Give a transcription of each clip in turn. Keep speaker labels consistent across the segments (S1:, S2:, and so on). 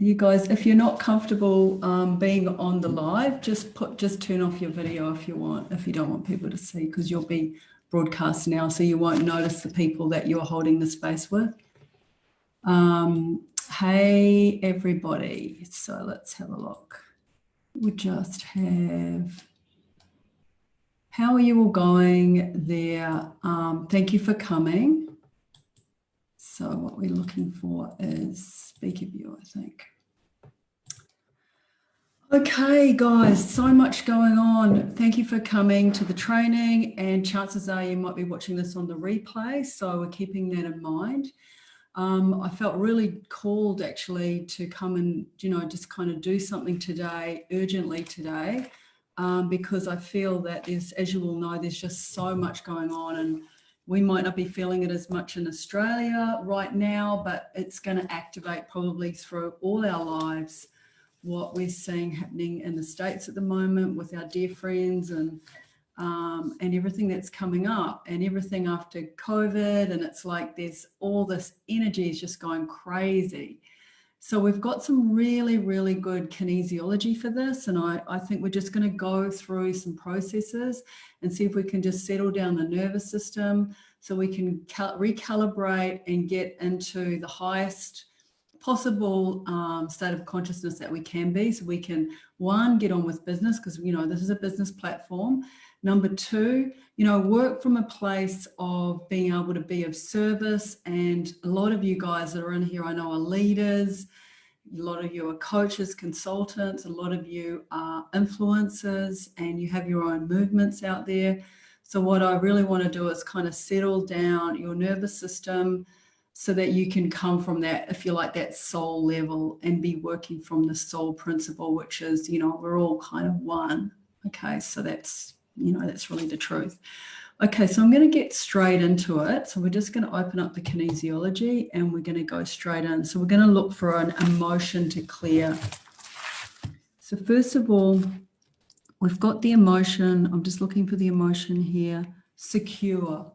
S1: You guys, if you're not comfortable being on the live, just turn off your video if you want, if you don't want people to see, because you'll be broadcast now, so you won't notice the people that you're holding the space with. Hey everybody, so let's have a look. We just have, how are you all going there? Thank you for coming. So what we're looking for is speaker view, I think. Okay, guys, so much going on. Thank you for coming to the training, and chances are you might be watching this on the replay, so we're keeping that in mind. I felt really called actually to come and, just kind of do something today, urgently today, because I feel that there's, as you all know, there's just so much going on, and we might not be feeling it as much in Australia right now, but it's going to activate probably through all our lives what we're seeing happening in the States at the moment with our dear friends and everything that's coming up and everything after COVID. And it's like there's all this energy is just going crazy. So we've got some really, really good kinesiology for this. And I think we're just going to go through some processes and see if we can just settle down the nervous system so we can recalibrate and get into the highest possible state of consciousness that we can be, so we can, one, get on with business, because this is a business platform. Number two, work from a place of being able to be of service. And a lot of you guys that are in here I know are leaders, a lot of you are coaches, consultants, a lot of you are influencers, and you have your own movements out there. So what I really want to do is kind of settle down your nervous system so that you can come from that, if you like, that soul level and be working from the soul principle, which is, we're all kind of one. Okay, so that's, that's really the truth. Okay, so I'm going to get straight into it. So we're just going to open up the kinesiology and we're going to go straight in. So we're going to look for an emotion to clear. So first of all, we've got the emotion. I'm just looking for the emotion here, secure.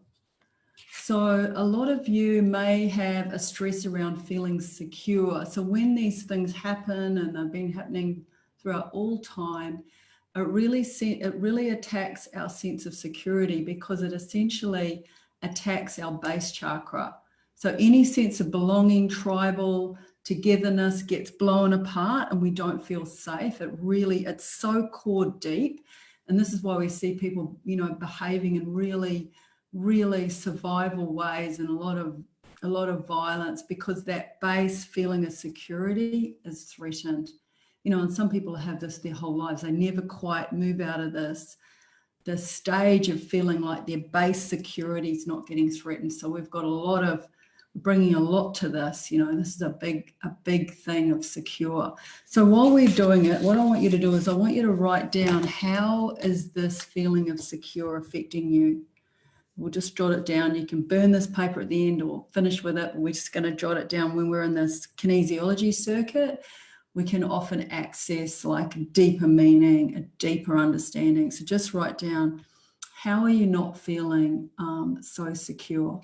S1: So a lot of you may have a stress around feeling secure. So when these things happen, and they've been happening throughout all time, it really attacks our sense of security, because it essentially attacks our base chakra. So any sense of belonging, tribal, togetherness gets blown apart and we don't feel safe. It's so core deep. And this is why we see people, behaving in really survival ways and a lot of violence, because that base feeling of security is threatened. And some people have this their whole lives. They never quite move out of this stage of feeling like their base security is not getting threatened. So we've got bringing a lot to this. This is a big thing of secure. So while we're doing it, what I want you to do is I want you to write down, how is this feeling of secure affecting you? We'll just jot it down. You can burn this paper at the end or finish with it. We're just going to jot it down. When we're in this kinesiology circuit, we can often access like a deeper meaning, a deeper understanding. So just write down, how are you not feeling so secure?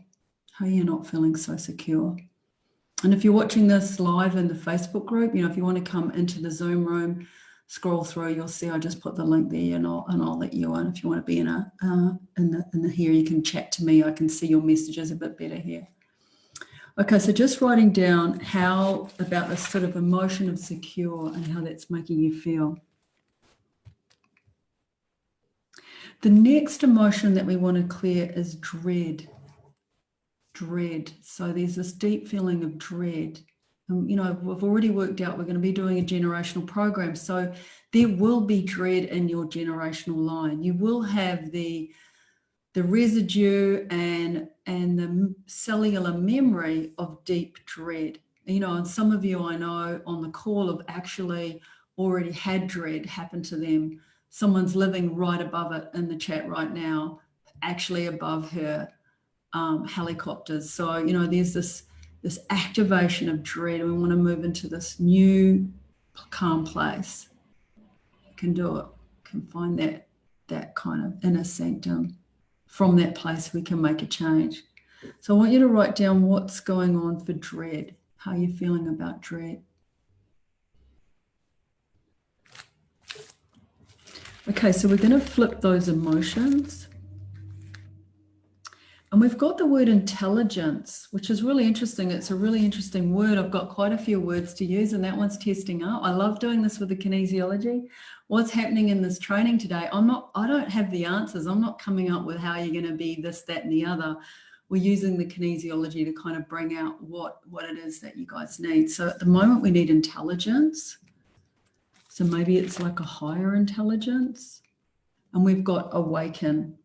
S1: How are you not feeling so secure? And if you're watching this live in the Facebook group, if you want to come into the Zoom room, scroll through, you'll see I just put the link there, and I'll let you in. If you want to be in the here, you can chat to me. I can see your messages a bit better here. Okay, so just writing down how about this sort of emotion of secure and how that's making you feel. The next emotion that we want to clear is dread. Dread. So there's this deep feeling of dread. We've already worked out we're going to be doing a generational program. So there will be dread in your generational line. You will have the residue and the cellular memory of deep dread. And some of you I know on the call have actually already had dread happen to them. Someone's living right above it in the chat right now, actually above her helicopters. So, there's this activation of dread, and we want to move into this new calm place. You can do it. You can find that kind of inner sanctum. From that place, we can make a change. So I want you to write down what's going on for dread. How are you feeling about dread? Okay, so we're going to flip those emotions. And we've got the word intelligence, which is really interesting. It's a really interesting word. I've got quite a few words to use, and that one's testing out. I love doing this with the kinesiology. What's happening in this training today? I don't have the answers. I'm not coming up with how you're going to be this, that, and the other. We're using the kinesiology to kind of bring out what it is that you guys need. So at the moment, we need intelligence. So maybe it's like a higher intelligence. And we've got awaken.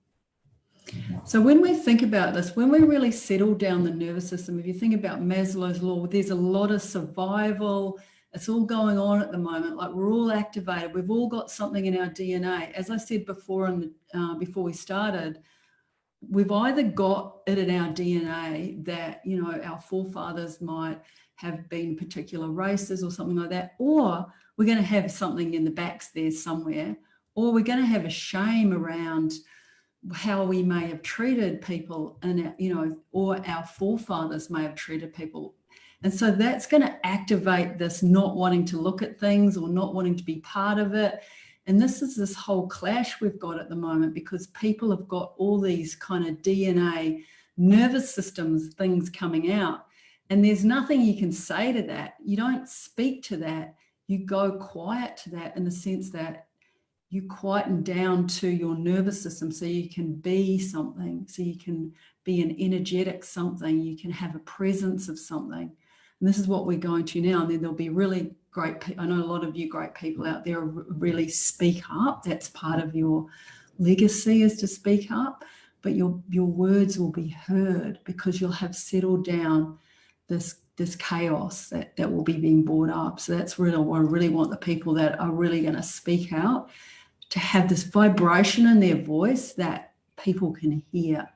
S1: So when we think about this, when we really settle down the nervous system, if you think about Maslow's law, there's a lot of survival. It's all going on at the moment. Like we're all activated. We've all got something in our DNA. As I said before, before we started, we've either got it in our DNA that, you know, our forefathers might have been particular races or something like that, or we're going to have something in the backs there somewhere, or we're going to have a shame around how we may have treated people, and you know, or our forefathers may have treated people. And so that's going to activate this not wanting to look at things or not wanting to be part of it. And this is this whole clash we've got at the moment, because people have got all these kind of DNA, nervous systems, things coming out. And there's nothing you can say to that. You don't speak to that. You go quiet to that, in the sense that you quieten down to your nervous system so you can be something, so you can be an energetic something, you can have a presence of something. And this is what we're going to now. And then there'll be really great, I know a lot of you great people out there really speak up. That's part of your legacy, is to speak up, but your words will be heard, because you'll have settled down this chaos that will be being brought up. So that's really what I really want the people that are really going to speak out to have this vibration in their voice that people can hear.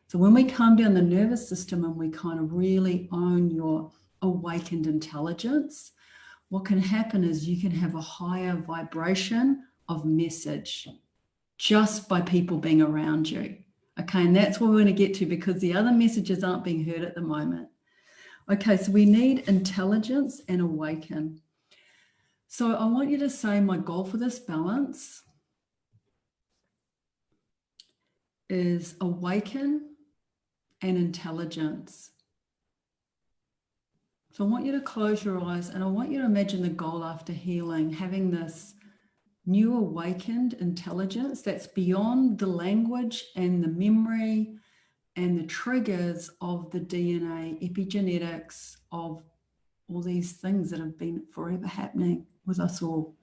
S1: So when we calm down the nervous system and we kind of really own your awakened intelligence, what can happen is you can have a higher vibration of message just by people being around you. Okay, and that's what we're going to get to, because the other messages aren't being heard at the moment. Okay, so we need intelligence and awaken. So I want you to say, my goal for this balance is awaken and intelligence. So I want you to close your eyes, and I want you to imagine the goal after healing, having this new awakened intelligence that's beyond the language and the memory and the triggers of the DNA, epigenetics, of all these things that have been forever happening with us all.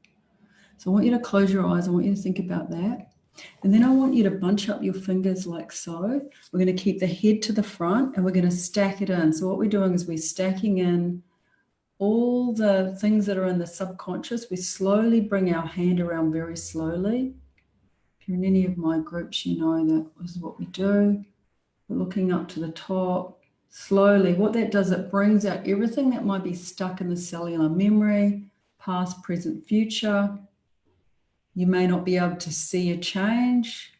S1: So I want you to close your eyes. I want you to think about that. And then I want you to bunch up your fingers like so. We're going to keep the head to the front, and we're going to stack it in. So what we're doing is we're stacking in all the things that are in the subconscious. We slowly bring our hand around, very slowly. If you're in any of my groups, you know that is what we do. We're looking up to the top. Slowly, what that does, it brings out everything that might be stuck in the cellular memory, past, present, future. You may not be able to see a change.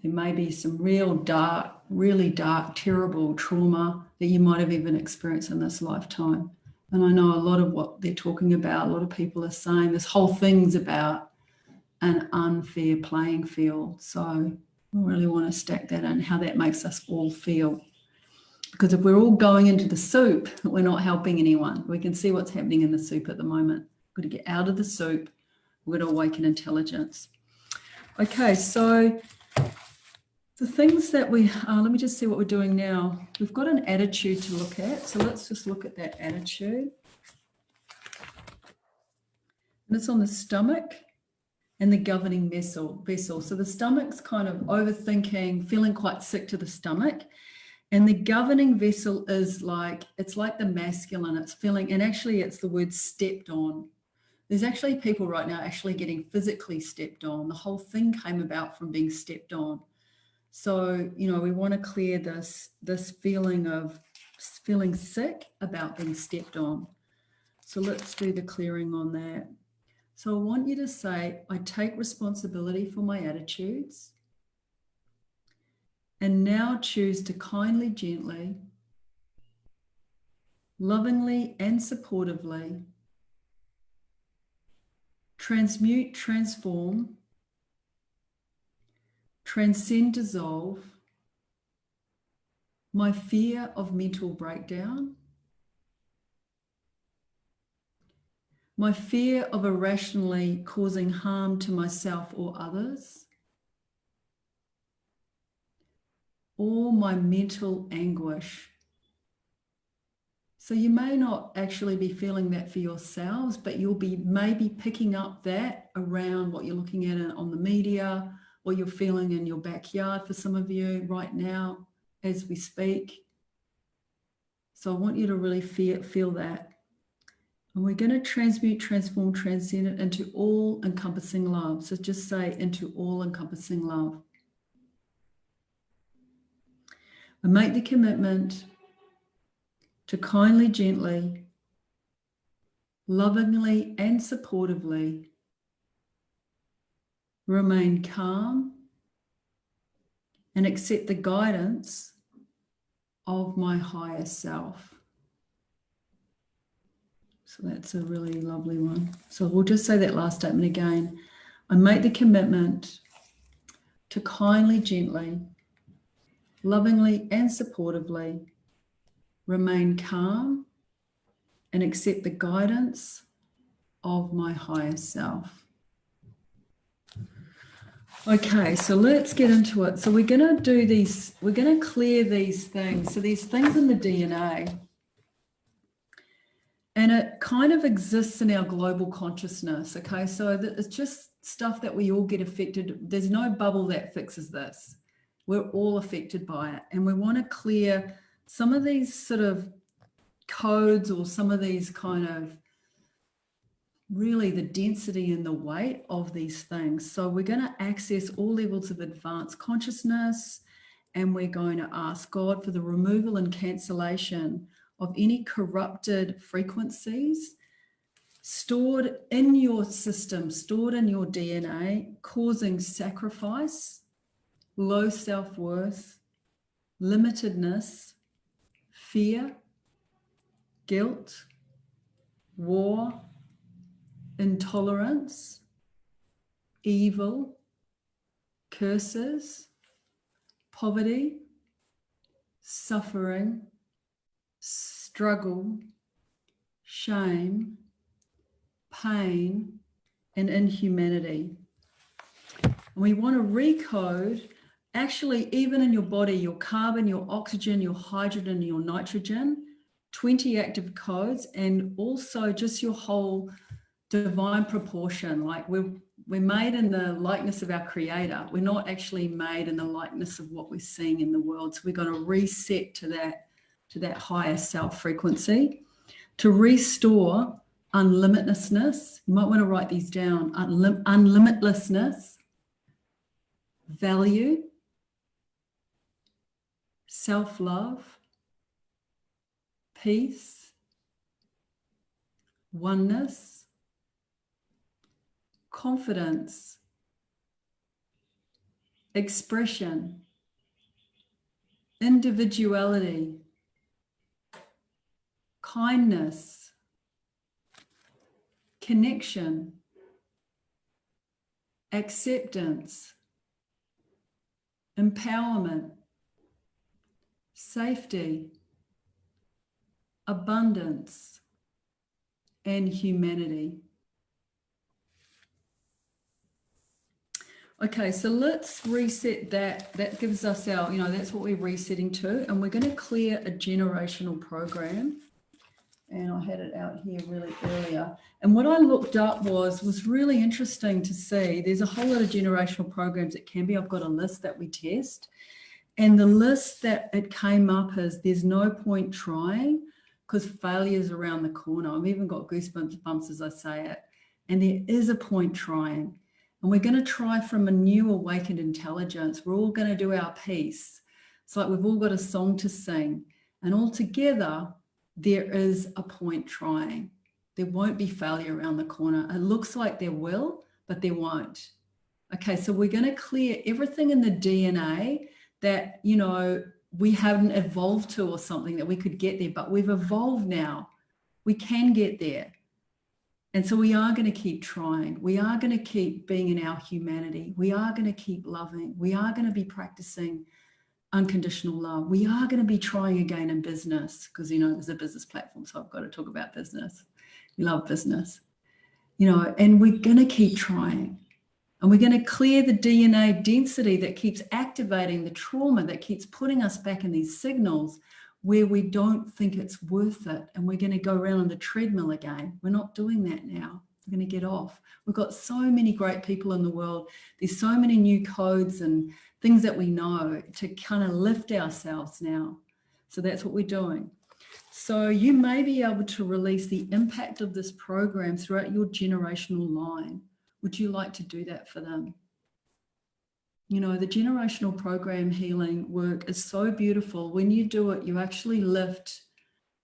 S1: There may be some real dark, really dark, terrible trauma that you might have even experienced in this lifetime. And I know a lot of what they're talking about, a lot of people are saying this whole thing's about an unfair playing field. So we really want to stack that in, how that makes us all feel. Because if we're all going into the soup, we're not helping anyone. We can see what's happening in the soup at the moment. We've got to get out of the soup. We're going to awaken intelligence. Okay, so the things that we, let me just see what we're doing now. We've got an attitude to look at. So let's just look at that attitude. And it's on the stomach and the governing vessel. So the stomach's kind of overthinking, feeling quite sick to the stomach. And the governing vessel is like, it's like the masculine, it's feeling, and actually it's the word stepped on. There's actually people right now actually getting physically stepped on. The whole thing came about from being stepped on. So, you know, we want to clear this feeling of feeling sick about being stepped on. So let's do the clearing on that. So I want you to say, I take responsibility for my attitudes, and now choose to kindly, gently, lovingly and supportively transmute, transform, transcend, dissolve my fear of mental breakdown, my fear of irrationally causing harm to myself or others, all my mental anguish. So you may not actually be feeling that for yourselves, but you'll be maybe picking up that around what you're looking at on the media, what you're feeling in your backyard for some of you right now as we speak. So I want you to really feel that. And we're going to transmute, transform, transcend it into all-encompassing love. So just say into all-encompassing love. I make the commitment to kindly, gently, lovingly, and supportively remain calm and accept the guidance of my higher self. So that's a really lovely one. So we'll just say that last statement again. I make the commitment to kindly, gently, lovingly, and supportively remain calm and accept the guidance of my higher self. Okay, so let's get into it. So we're going to do these, we're going to clear these things. So these things in the DNA, and it kind of exists in our global consciousness, okay? So it's just stuff that we all get affected. There's no bubble that fixes this. We're all affected by it. And we want to clear some of these sort of codes or some of these kind of really the density and the weight of these things. So we're going to access all levels of advanced consciousness, and we're going to ask God for the removal and cancellation of any corrupted frequencies stored in your system, stored in your DNA, causing sacrifice, low self-worth, limitedness, fear, guilt, war, intolerance, evil, curses, poverty, suffering, struggle, shame, pain, and inhumanity. And we want to recode, actually, even in your body, your carbon, your oxygen, your hydrogen, your nitrogen, 20 active codes, and also just your whole divine proportion. Like we're made in the likeness of our creator. We're not actually made in the likeness of what we're seeing in the world. So we're going to reset to that higher self frequency to restore unlimitlessness. You might want to write these down. Unlimitlessness, value, self-love, peace, oneness, confidence, expression, individuality, kindness, connection, acceptance, empowerment, safety, abundance, and humanity. Okay, so let's reset that. That gives us our, that's what we're resetting to. And we're going to clear a generational program. And I had it out here really earlier. And what I looked up was really interesting to see. There's a whole lot of generational programs it can be. I've got a list that we test. And the list that it came up as there's no point trying because failure's around the corner. I've even got goosebumps as I say it. And there is a point trying. And we're going to try from a new awakened intelligence. We're all going to do our piece. It's like we've all got a song to sing. And all together, there is a point trying. There won't be failure around the corner. It looks like there will, but there won't. Okay, so we're going to clear everything in the DNA that, we haven't evolved to or something that we could get there, but we've evolved now. We can get there. And so we are going to keep trying. We are going to keep being in our humanity. We are going to keep loving. We are going to be practicing unconditional love. We are going to be trying again in business because, you know, there's a business platform, so I've got to talk about business. We love business, you know, and we're going to keep trying. And we're going to clear the DNA density that keeps activating the trauma, that keeps putting us back in these signals where we don't think it's worth it. And we're going to go around on the treadmill again. We're not doing that now. We're going to get off. We've got so many great people in the world. There's so many new codes and things that we know to kind of lift ourselves now. So that's what we're doing. So you may be able to release the impact of this program throughout your generational line. Would you like to do that for them? You know, the generational program healing work is so beautiful. When you do it, you actually lift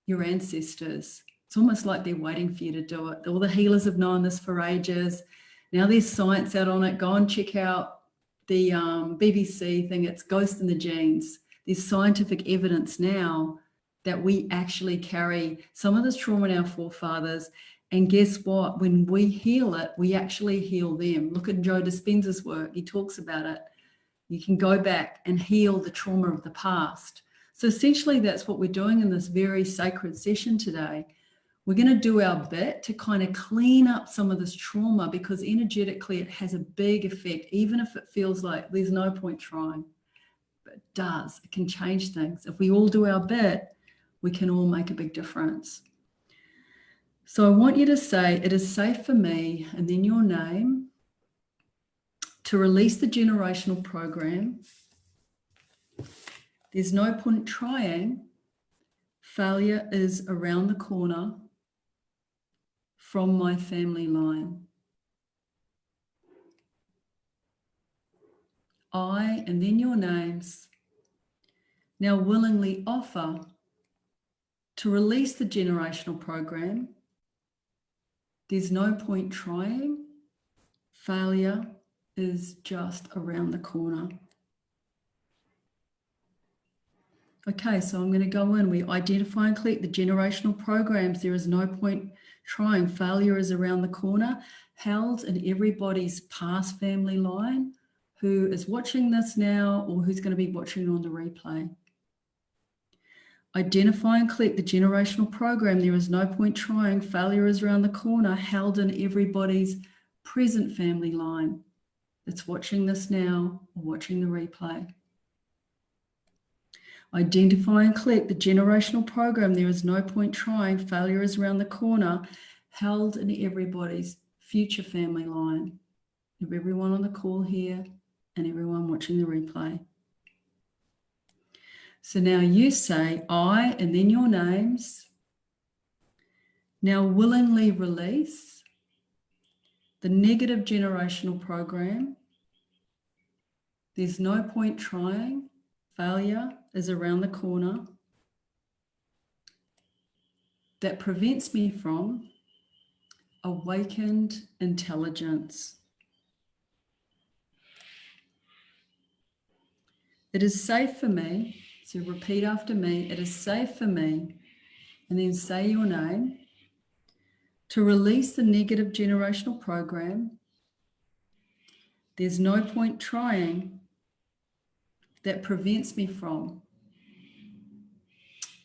S1: your ancestors. It's almost like they're waiting for you to do it. All the healers have known this for ages. Now there's science out on it. Go and check out the BBC thing. It's Ghost in the Genes. There's scientific evidence now that we actually carry some of this trauma in our forefathers. And guess what? When we heal it, we actually heal them. Look at Joe Dispenza's work. He talks about it. You can go back and heal the trauma of the past. So essentially, that's what we're doing in this very sacred session today. We're going to do our bit to kind of clean up some of this trauma because energetically it has a big effect, even if it feels like there's no point trying. But it does. It can change things. If we all do our bit, we can all make a big difference. So I want you to say, it is safe for me, and then your name, to release the generational program. There's no point trying. Failure is around the corner from my family line. I, and then your names, now willingly offer to release the generational program. There's no point trying. Failure is just around the corner. Okay, so I'm going to go in. We identify and click the generational programs. There is no point trying. Failure is around the corner, held in everybody's past family line who is watching this now or who's going to be watching on the replay. Identify and click the generational program. There is no point trying. Failure is around the corner, held in everybody's present family line that's watching this now or watching the replay. Identify and click the generational program. There is no point trying. Failure is around the corner, held in everybody's future family line. Of everyone on the call here and everyone watching the replay. So now you say, I, and then your names, now willingly release the negative generational program. There's no point trying. Failure is around the corner. That prevents me from awakened intelligence. It is safe for me. So repeat after me. It is safe for me. And then say your name. To release the negative generational program. There's no point trying. That prevents me from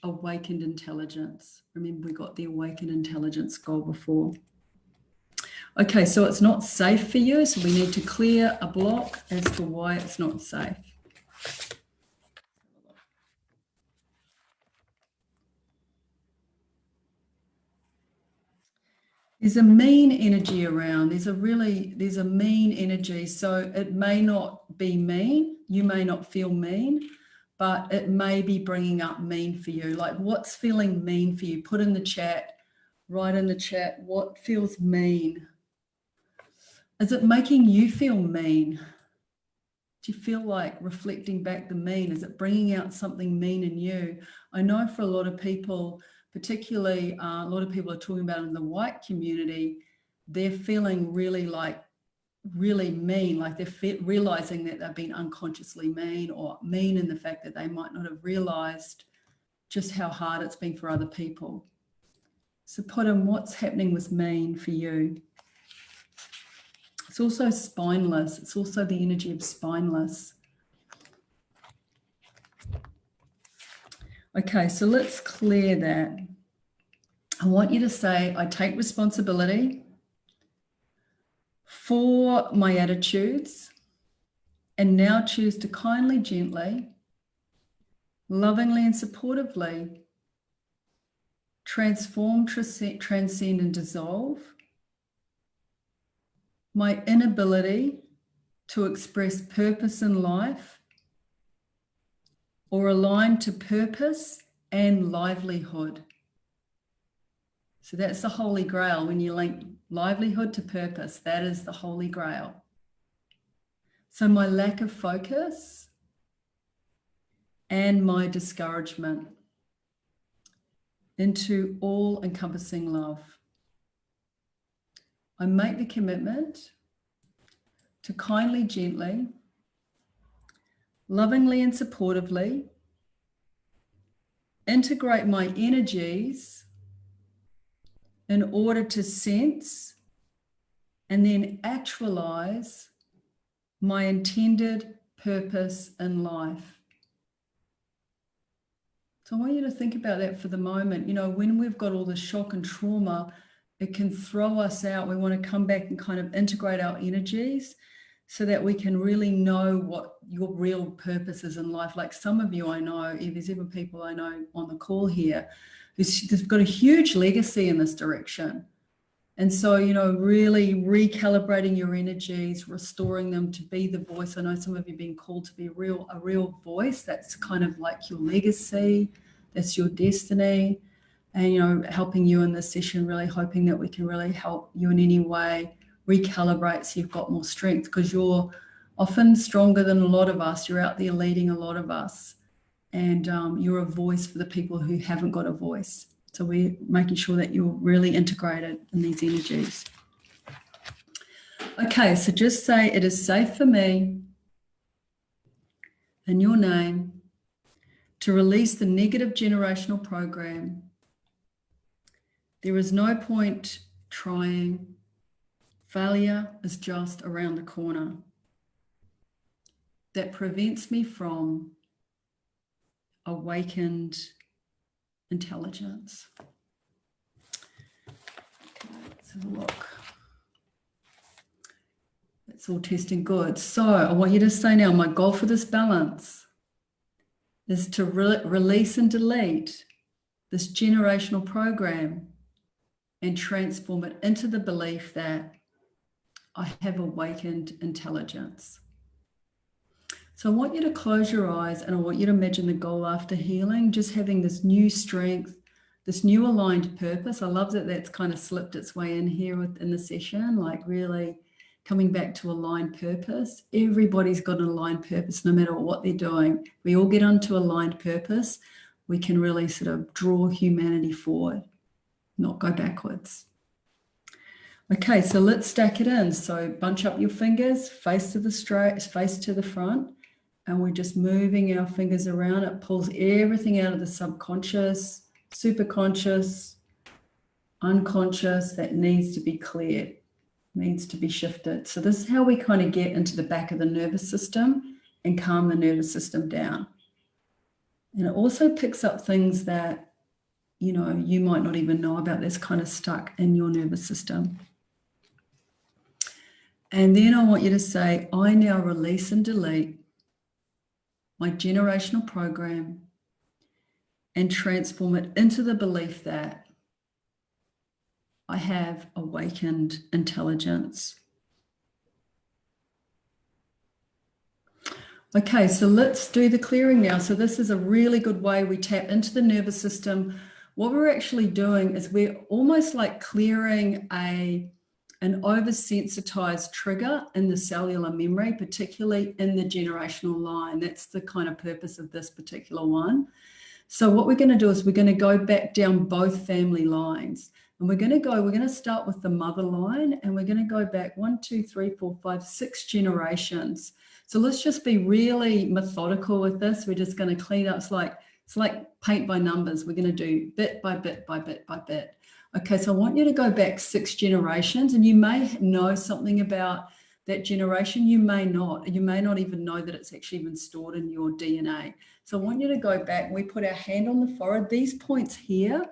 S1: awakened intelligence. Remember, we got the awakened intelligence goal before. Okay, so it's not safe for you. So we need to clear a block as to why it's not safe. There's a mean energy around. There's a mean energy. So it may not be mean. You may not feel mean, but it may be bringing up mean for you. Like what's feeling mean for you? Put in the chat, write in the chat, what feels mean? Is it making you feel mean? Do you feel like reflecting back the mean? Is it bringing out something mean in you? I know for a lot of people, particularly a lot of people are talking about in the white community, they're feeling really mean, like they're realizing that they've been unconsciously mean, or mean in the fact that they might not have realized just how hard it's been for other people. So put in what's happening with mean for you. It's also spineless. It's also the energy of spineless. Okay, so let's clear that. I want you to say, I take responsibility for my attitudes and now choose to kindly, gently, lovingly and supportively transform, transcend and dissolve my inability to express purpose in life or align to purpose and livelihood. So that's the Holy Grail. When you link livelihood to purpose, that is the Holy Grail. So my lack of focus and my discouragement into all-encompassing love. I make the commitment to kindly, gently, lovingly and supportively integrate my energies in order to sense and then actualize my intended purpose in life. So I want you to think about that for the moment. You know, when we've got all the shock and trauma, it can throw us out. We want to come back and kind of integrate our energies so that we can really know what your real purpose is in life. Like some of you I know, if there's even people I know on the call here, they've got a huge legacy in this direction. And so, you know, really recalibrating your energies, restoring them to be the voice. I know some of you have been called to be a real voice. That's kind of like your legacy. That's your destiny. And, you know, helping you in this session, really hoping that we can really help you in any way recalibrate so you've got more strength, because you're often stronger than a lot of us. You're out there leading a lot of us. And you're a voice for the people who haven't got a voice. So we're making sure that you're really integrated in these energies. Okay, so just say, it is safe for me, in your name, to release the negative generational program. There is no point trying. Failure is just around the corner. That prevents me from awakened intelligence. Okay, let's have a look. It's all testing good. So I want you to say now, my goal for this balance is to release and delete this generational program and transform it into the belief that I have awakened intelligence. So I want you to close your eyes and I want you to imagine the goal after healing, just having this new strength, this new aligned purpose. I love that that's kind of slipped its way in here in the session, like really coming back to aligned purpose. Everybody's got an aligned purpose, no matter what they're doing. We all get onto aligned purpose. We can really sort of draw humanity forward, not go backwards. Okay, so let's stack it in. So bunch up your fingers, face to the straight, face to the front. And we're just moving our fingers around. It pulls everything out of the subconscious, superconscious, unconscious that needs to be cleared, needs to be shifted. So this is how we kind of get into the back of the nervous system and calm the nervous system down. And it also picks up things that, you know, you might not even know about that's kind of stuck in your nervous system. And then I want you to say, I now release and delete my generational program and transform it into the belief that I have awakened intelligence. Okay, so let's do the clearing now. So this is a really good way we tap into the nervous system. What we're actually doing is we're almost like clearing an oversensitized trigger in the cellular memory, particularly in the generational line. That's the kind of purpose of this particular one. So what we're going to do is we're going to go back down both family lines. And we're going to start with the mother line, and we're going to go back 1, 2, 3, 4, 5, 6 generations. So let's just be really methodical with this. We're just going to clean up. It's like It's like paint by numbers. We're going to do bit by bit by bit by bit. Okay, so I want you to go back 6 generations, and you may know something about that generation. You may not. You may not even know that it's actually been stored in your DNA. So I want you to go back, and we put our hand on the forehead. These points here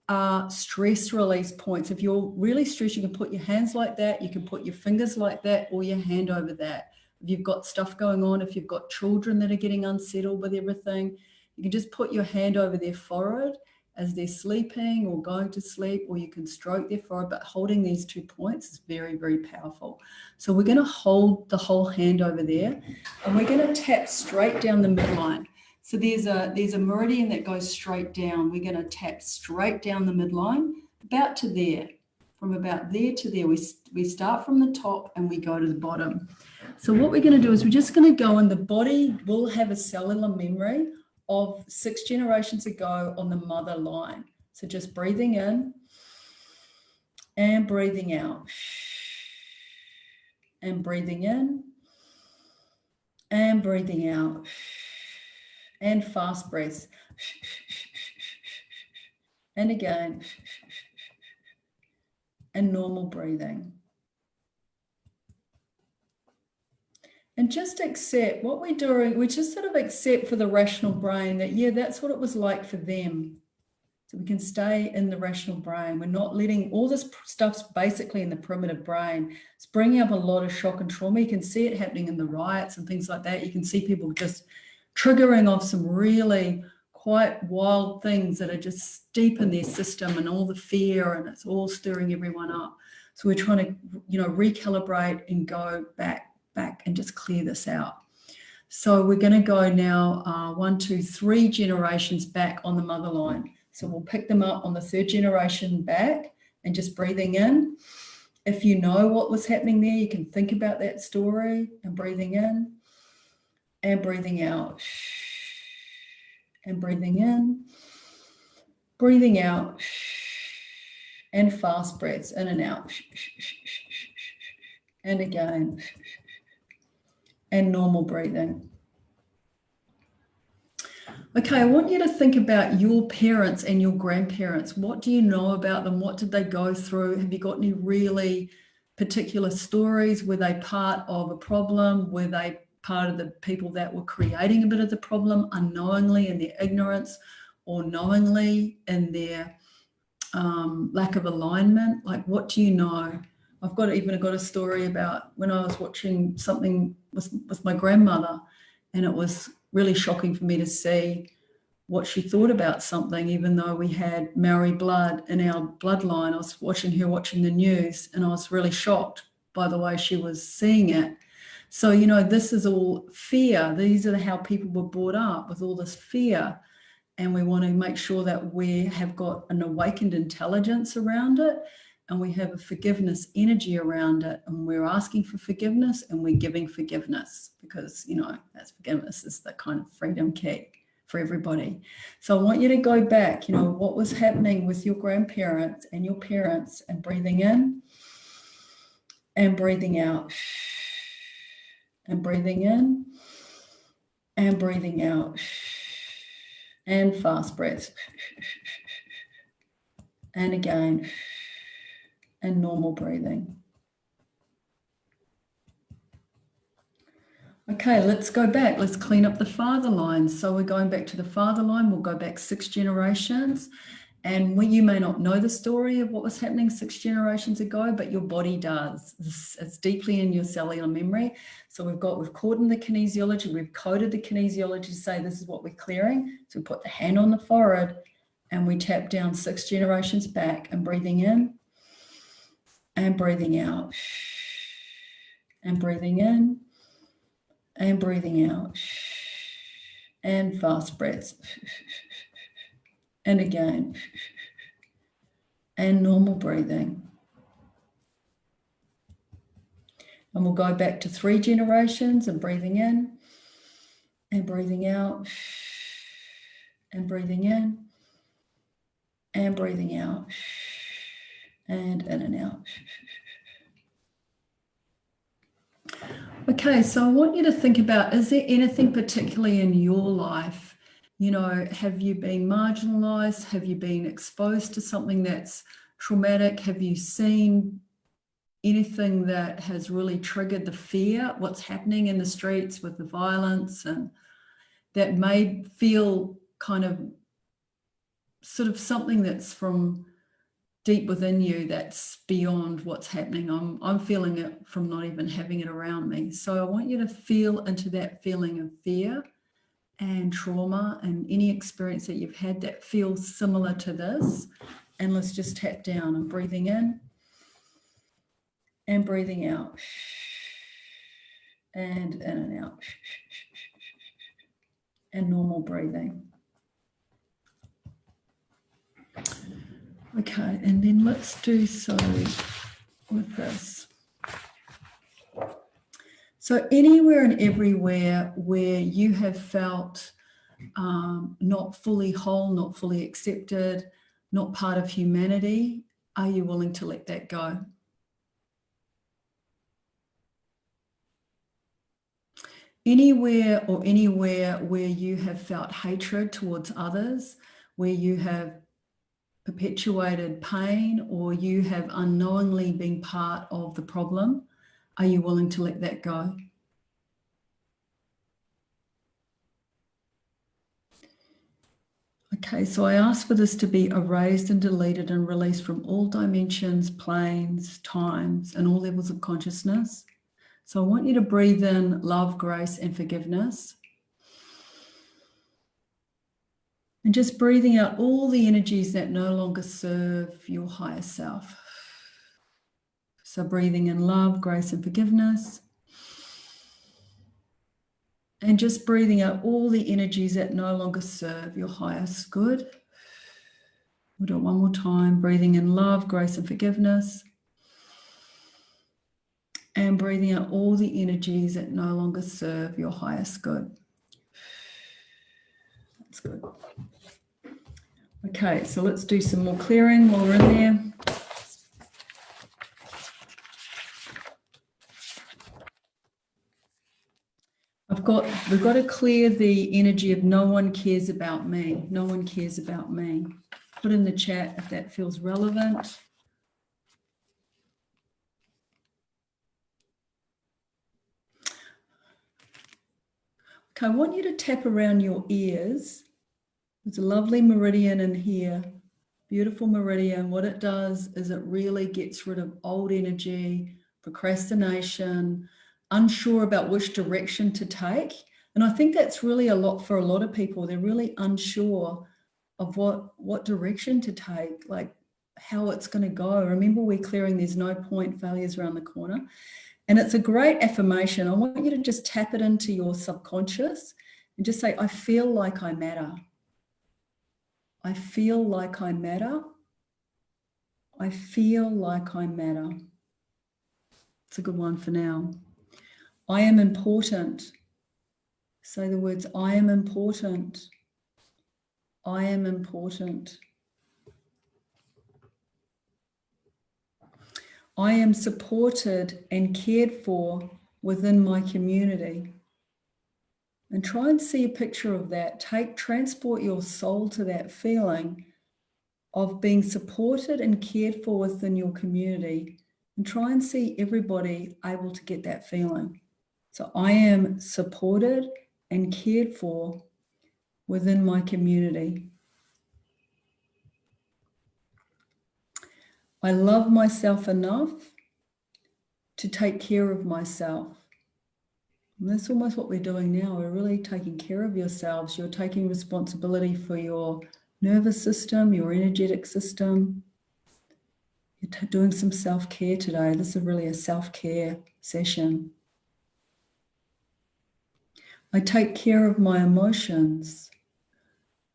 S1: are stress release points. If you're really stressed, you can put your hands like that. You can put your fingers like that, or your hand over that. If you've got stuff going on, if you've got children that are getting unsettled with everything, you can just put your hand over their forehead as they're sleeping or going to sleep, or you can stroke their forehead, but holding these 2 points is very, very powerful. So we're going to hold the whole hand over there, and we're going to tap straight down the midline. So there's a meridian that goes straight down. We're going to tap straight down the midline, about to there. From about there to there, we start from the top and we go to the bottom. So what we're going to do is we're just going to go, and the body will have a cellular memory of 6 generations ago on the mother line. So just breathing in and breathing out, and breathing in and breathing out, and fast breaths, and again, and normal breathing. And just accept what we're doing. We just sort of accept for the rational brain that, yeah, that's what it was like for them. So we can stay in the rational brain. We're not letting all this stuff's basically in the primitive brain. It's bringing up a lot of shock and trauma. You can see it happening in the riots and things like that. You can see people just triggering off some really quite wild things that are just deep in their system, and all the fear, and it's all stirring everyone up. So we're trying to, recalibrate and go back and just clear this out. So we're going to go now 1, 2, 3 generations back on the mother line. So we'll pick them up on the 3rd generation back, and just breathing in. If you know what was happening there, you can think about that story, and breathing in and breathing out, and breathing in, breathing out, and fast breaths in and out, and again, and normal breathing. Okay, I want you to think about your parents and your grandparents. What do you know about them? What did they go through? Have you got any really particular stories? Were they part of a problem? Were they part of the people that were creating a bit of the problem unknowingly in their ignorance, or knowingly in their lack of alignment? Like, what do you know? I've got a story about when I was watching something with my grandmother, and it was really shocking for me to see what she thought about something, even though we had Maori blood in our bloodline. I was watching the news, and I was really shocked by the way she was seeing it. So, this is all fear. These are how people were brought up, with all this fear. And we want to make sure that we have got an awakened intelligence around it, and we have a forgiveness energy around it, and we're asking for forgiveness, and we're giving forgiveness, because that's forgiveness is the kind of freedom key for everybody. So I want you to go back, what was happening with your grandparents and your parents, and breathing in and breathing out, and breathing in and breathing out, and fast breaths, and again, and normal breathing. Okay, let's go back. Let's clean up the father line. So we're going back to the father line. We'll go back 6 generations. And you may not know the story of what was happening 6 generations ago, but your body does. It's deeply in your cellular memory. So we've caught in the kinesiology. We've coded the kinesiology to say this is what we're clearing. So we put the hand on the forehead, and we tap down 6 generations back, and breathing in and breathing out, and breathing in and breathing out, and fast breaths, and again, and normal breathing. And we'll go back to 3 generations, and breathing in and breathing out, and breathing in and breathing out, and in and out. Okay, so I want you to think about, is there anything particularly in your life You know, have you been marginalized? Have you been exposed to something that's traumatic? Have you seen anything that has really triggered the fear, what's happening in the streets with the violence, and that may feel kind of sort of something that's from deep within you that's beyond what's happening. I'm feeling it from not even having it around me. So I want you to feel into that feeling of fear and trauma and any experience that you've had that feels similar to this. And let's just tap down and breathing in and breathing out. And in and out. And normal breathing. Okay, and then let's do so with this. So anywhere and everywhere where you have felt not fully whole, not fully accepted, not part of humanity, are you willing to let that go? Anywhere where you have felt hatred towards others, where you have perpetuated pain or you have unknowingly been part of the problem, are you willing to let that go? Okay, so I ask for this to be erased and deleted and released from all dimensions, planes, times, and all levels of consciousness. So I want you to breathe in love, grace, and forgiveness. And just breathing out all the energies that no longer serve your higher self. So breathing in love, grace, and forgiveness. And just breathing out all the energies that no longer serve your highest good. We'll do it one more time. Breathing in love, grace, and forgiveness. And breathing out all the energies that no longer serve your highest good. That's good. Okay, so let's do some more clearing while we're in there. We've got to clear the energy of no one cares about me. No one cares about me. Put in the chat if that feels relevant. Okay, I want you to tap around your ears. There's a lovely meridian in here, beautiful meridian. What it does is it really gets rid of old energy, procrastination, unsure about which direction to take. And I think that's really a lot for a lot of people. They're really unsure of what direction to take, like how it's going to go. Remember, we're clearing there's no point, failure's around the corner. And it's a great affirmation. I want you to just tap it into your subconscious and just say, I feel like I matter. I feel like I matter. I feel like I matter. It's a good one for now. I am important. Say the words, I am important. I am important. I am supported and cared for within my community. And try and see a picture of that. Transport your soul to that feeling of being supported and cared for within your community. And try and see everybody able to get that feeling. So I am supported and cared for within my community. I love myself enough to take care of myself. And that's almost what we're doing now. We're really taking care of yourselves. You're taking responsibility for your nervous system, your energetic system. You're doing some self-care today. This is really a self-care session. I take care of my emotions.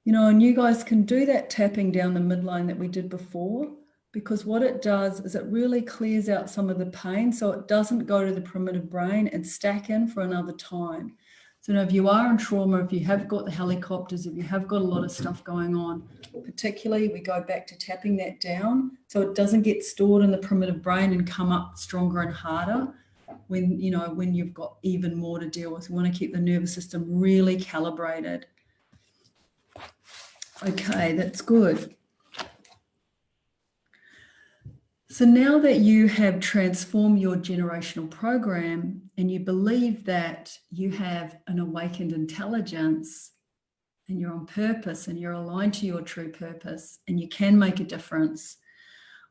S1: You know, and you guys can do that tapping down the midline that we did before, because what it does is it really clears out some of the pain so it doesn't go to the primitive brain and stack in for another time. So now if you are in trauma, if you have got the helicopters, if you have got a lot of stuff going on, particularly we go back to tapping that down so it doesn't get stored in the primitive brain and come up stronger and harder when you've got even more to deal with. We want to keep the nervous system really calibrated. Okay, that's good. So now that you have transformed your generational program and you believe that you have an awakened intelligence and you're on purpose and you're aligned to your true purpose and you can make a difference,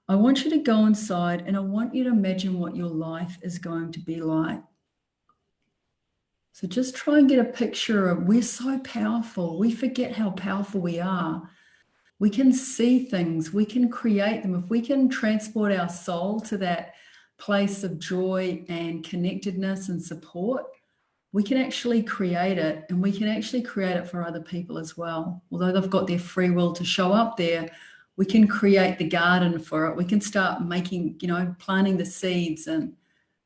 S1: I want you to go inside and I want you to imagine what your life is going to be like. So just try and get a picture of, we're so powerful. We forget how powerful we are. We can see things, we can create them. If we can transport our soul to that place of joy and connectedness and support, we can actually create it, and we can actually create it for other people as well. Although they've got their free will to show up there, we can create the garden for it. We can start making, planting the seeds and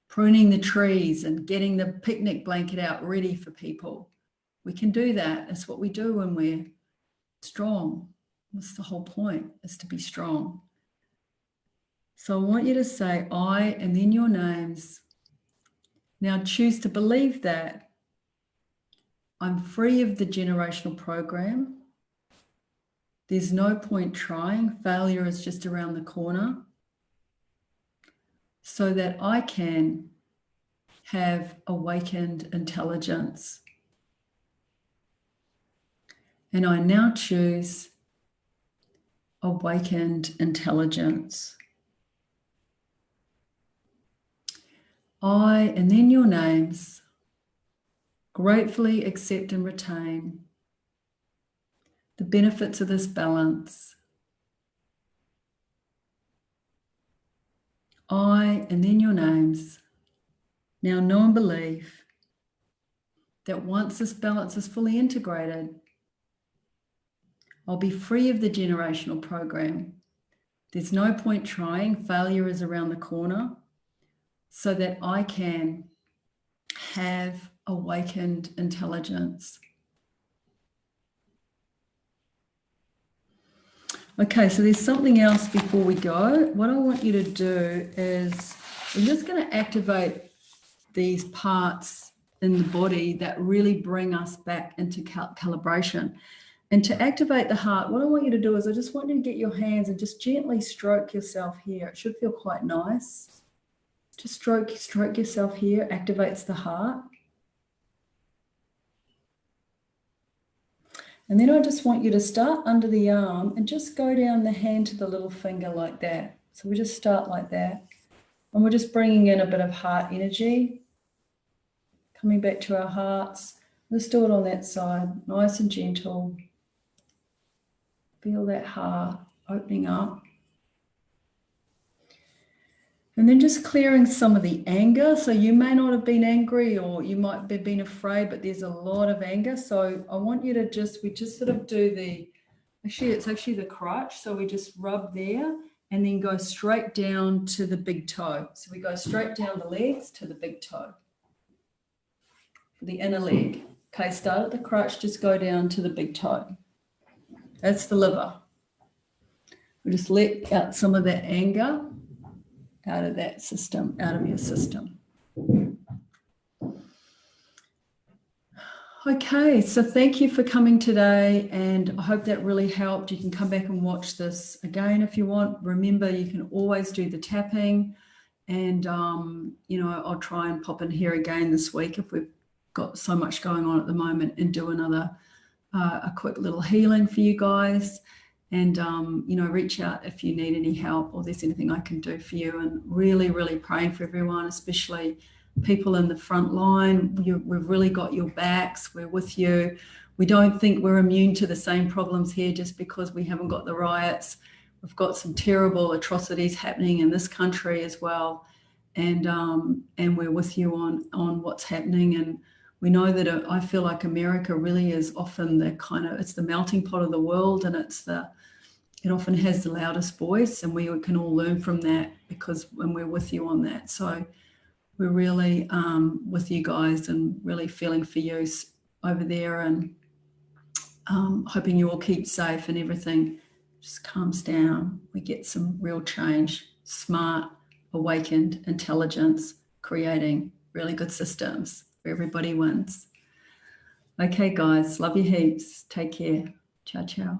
S1: pruning the trees and getting the picnic blanket out ready for people. We can do that. That's what we do when we're strong. That's the whole point, is to be strong. So I want you to say I and then your names. Now choose to believe that I'm free of the generational program. There's no point trying. Failure is just around the corner. So that I can have awakened intelligence. And I now choose awakened intelligence. I, and then your names, gratefully accept and retain the benefits of this balance. I, and then your names, now know and believe that once this balance is fully integrated, I'll be free of the generational program. There's no point trying. Failure is around the corner, so that I can have awakened intelligence. Okay, so there's something else before we go. What I want you to do is we're just going to activate these parts in the body that really bring us back into calibration. And to activate the heart, what I want you to do is I just want you to get your hands and just gently stroke yourself here. It should feel quite nice. Just stroke yourself here, activates the heart. And then I just want you to start under the arm and just go down the hand to the little finger like that. So we just start like that. And we're just bringing in a bit of heart energy, coming back to our hearts. Let's do it on that side, nice and gentle. Feel that heart opening up. And then just clearing some of the anger. So you may not have been angry or you might have been afraid, but there's a lot of anger. So I want you to we just sort of do it's actually the crutch. So we just rub there and then go straight down to the big toe. So we go straight down the legs to the big toe, the inner leg. Okay, start at the crutch, just go down to the big toe. That's the liver. We just let out some of that anger out of that system, out of your system. Okay, so thank you for coming today, and I hope that really helped. You can come back and watch this again if you want. Remember, you can always do the tapping, and I'll try and pop in here again this week if we've got so much going on at the moment, and do another a quick little healing for you guys. And, reach out if you need any help or there's anything I can do for you. And really, really praying for everyone, especially people in the front line. We've really got your backs. We're with you. We don't think we're immune to the same problems here just because we haven't got the riots. We've got some terrible atrocities happening in this country as well. And we're with you on what's happening. And we know that I feel like America really is often it's the melting pot of the world, and it often has the loudest voice, and we can all learn from that when we're with you on that. So we're really with you guys and really feeling for you over there, and hoping you all keep safe and everything just calms down. We get some real change, smart, awakened intelligence, creating really good systems where everybody wins. Okay, guys, love you heaps. Take care. Ciao, ciao.